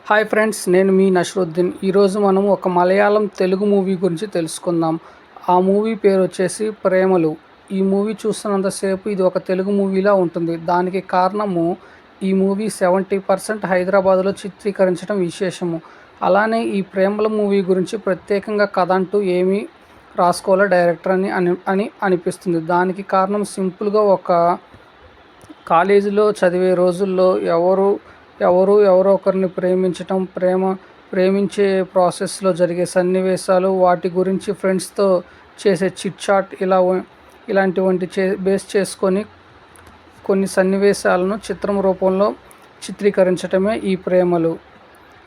Hi friends, నేను మీ నషరుద్దీన్. ఈరోజు మనం ఒక మలయాళం తెలుగు మూవీ గురించి తెలుసుకుందాం. ఆ మూవీ పేరు వచ్చేసి ప్రేమలు. ఈ మూవీ చూస్తున్నంతసేపు ఇది ఒక తెలుగు మూవీలా ఉంటుంది. దానికి కారణము ఈ మూవీ 70% హైదరాబాద్లో చిత్రీకరించడం విశేషము. అలానే ఈ ప్రేమల మూవీ గురించి ప్రత్యేకంగా కథ అంటూ ఏమీ రాసుకోవాలో డైరెక్టర్ అని అనిపిస్తుంది. దానికి కారణం సింపుల్గా ఒక కాలేజీలో చదివే రోజుల్లో ఎవరో ఒకరిని ప్రేమించటం, ప్రేమించే ప్రాసెస్లో జరిగే సన్నివేశాలు, వాటి గురించి ఫ్రెండ్స్తో చేసే చిట్ చాట్ ఇలాంటివంటి బేస్ చేసుకొని కొన్ని సన్నివేశాలను చిత్రం రూపంలో చిత్రీకరించటమే ఈ ప్రేమలు.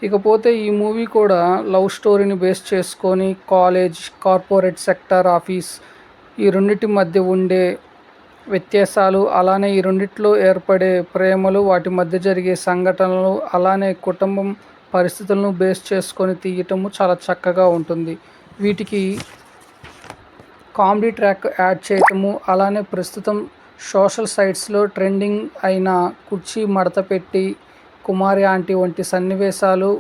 ఇకపోతే ఈ మూవీ కూడా లవ్ స్టోరీని బేస్ చేసుకొని కాలేజ్, కార్పొరేట్ సెక్టార్ ఆఫీస్ ఈ రెండిటి మధ్య ఉండే వ్యత్యాసాలు, అలానే ఈ రెండిట్లో ఏర్పడే ప్రేమలు, వాటి మధ్య జరిగే సంఘటనలు, అలానే కుటుంబం పరిస్థితులను బేస్ చేసుకొని తీయటము చాలా చక్కగా ఉంటుంది. వీటికి కామెడీ ట్రాక్ యాడ్ చేయటము, అలానే ప్రస్తుతం సోషల్ సైట్స్లో ట్రెండింగ్ అయిన కుర్చీ మడత పెట్టి, కుమారి ఆంటీ వంటి సన్నివేశాలు,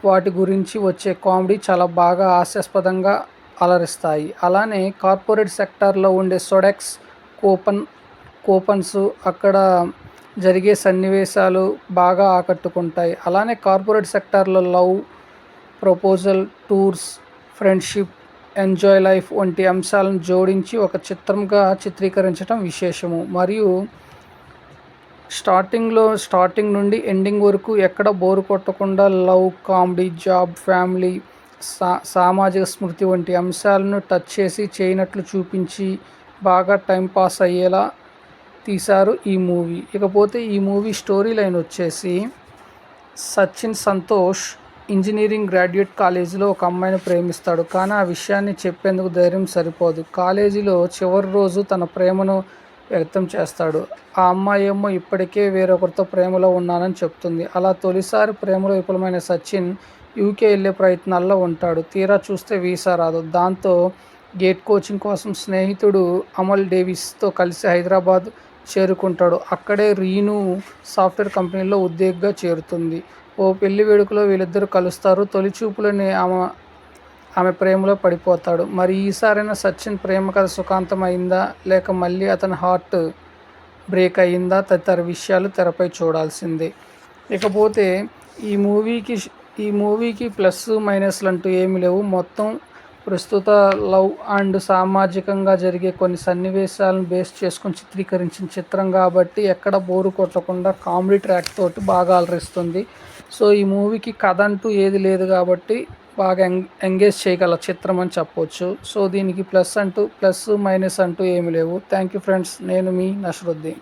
వాటి గురించి వచ్చే కామెడీ చాలా బాగా హాస్యాస్పదంగా అలరిస్తాయి. అలానే కార్పొరేట్ సెక్టార్లో ఉండే సొడెక్స్ కూపన్స్ అక్కడ జరిగే సన్నివేశాలు బాగా ఆకట్టుకుంటాయి. అలానే కార్పొరేట్ సెక్టార్లో love, proposal, tours, friendship, enjoy life వంటి అంశాలను జోడించి ఒక చిత్రంగా చిత్రీకరించడం విశేషము. మరియు స్టార్టింగ్ నుండి ఎండింగ్ వరకు ఎక్కడ బోరు కొట్టకుండా లవ్, కామెడీ, జాబ్, ఫ్యామిలీ, సామాజిక స్మృతి వంటి అంశాలను టచ్ చేసి చేయనట్లు చూపించి బాగా టైంపాస్ అయ్యేలా తీశారు ఈ మూవీ. ఇకపోతే ఈ మూవీ స్టోరీ లైన్ వచ్చేసి, సచిన్ సంతోష్ ఇంజనీరింగ్ గ్రాడ్యుయేట్ కాలేజీలో ఒక అమ్మాయిని ప్రేమిస్తాడు. కానీ ఆ విషయాన్ని చెప్పేందుకు ధైర్యం సరిపోదు. కాలేజీలో చివరి రోజు తన ప్రేమను వ్యక్తం చేస్తాడు. ఆ అమ్మాయి ఏమో ఇప్పటికే వేరొకరితో ప్రేమలో ఉన్నానని చెప్తుంది. అలా తొలిసారి ప్రేమలో విఫలమైన సచిన్ యూకే వెళ్ళే ప్రయత్నాల్లో ఉంటాడు. తీరా చూస్తే వీసా రాదు. దాంతో గేట్ కోచింగ్ కోసం స్నేహితుడు అమల్ డేవిస్తో కలిసి హైదరాబాద్ చేరుకుంటాడు. అక్కడే రీను సాఫ్ట్వేర్ కంపెనీలో ఉద్యోగిగా చేరుతుంది. ఓ పెళ్లి వేడుకలో వీళ్ళిద్దరూ కలుస్తారు. తొలి చూపులోనే ఆమె ప్రేమలో పడిపోతాడు. మరి ఈసారైనా సచిన్ ప్రేమ కథ సుఖాంతం అయిందా, లేక మళ్ళీ అతని హార్ట్ బ్రేక్ అయ్యిందా తదితర విషయాలు తెరపై చూడాల్సిందే. ఇకపోతే ఈ మూవీకి ప్లస్ మైనస్లు అంటూ ఏమీ లేవు. మొత్తం ప్రస్తుత లవ్ అండ్ సామాజికంగా జరిగే కొన్ని సన్నివేశాలను బేస్ చేసుకొని చిత్రీకరించిన చిత్రం కాబట్టి ఎక్కడ బోరు కొట్టకుండా కామెడీ ట్రాక్ తోటి బాగా అలరిస్తుంది. సో ఈ మూవీకి కథ అంటూ ఏది లేదు కాబట్టి బాగా ఎంగేజ్ చేయగల చిత్రం అని చెప్పవచ్చు. సో దీనికి ప్లస్ మైనస్ అంటూ ఏమి లేవు. థ్యాంక్ యూ ఫ్రెండ్స్, నేను మీ నషరుద్దీన్.